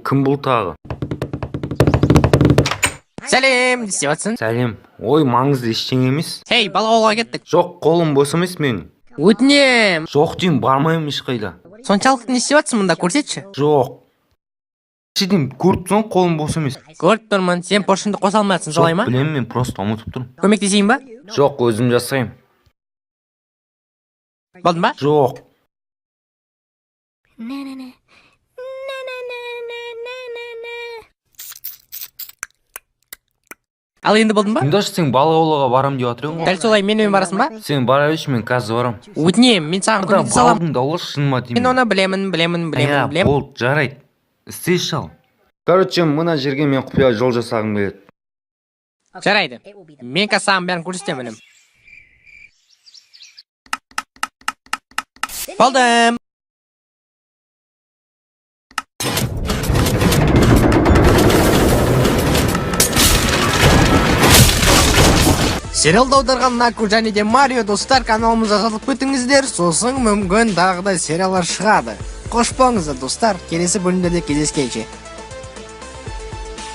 Кім бұл тағы? Сәлем, не істеп жатсың? Сәлем. Ой, маңызды ештеңе емес. Хей, бала ауылға кеттік. Жоқ, қолым бос емес менің. Өтінем. Жоқ деймін, бармаймын ешқайда. Соншалықты не істеп жатсың мұнда, көрсетші. Жоқ. Сидим, көріп тұрсың, қолым бос емес. Көріп тұрмын, сен поршынды қоса алмайсың, солай ма? Жоқ, білемін, мен просто ұмытып тұрмын. Көмектесейін ба? Жоқ, өзім жасаймын. Болдың ба? Жоқ. Ал енді болдың ба? Тыңдашы, сен бала аулаға барам деп жатыр едің ғой. Дәл солай менімен барасың ба? Сен бара берші, мен қазір барам. Өтінем, мен саған көмектесе аламын. Балдың дауылы шыныма деймін. Мен оны білемін. Болды, жарайды. Істейші ал. Короче, мына жерге мен құпия жол жасағым келеді. Жарайды. Мен қазір саған бәрін көрсетемін. Болдым. Сериалды аударған Наку және де Марио достар, каналымызға жазылып кетіңіздер, сосын мүмкін тағы да сериалдар шығады. Қош болыңыздар достар, келесі бөлімдерде кездескенше.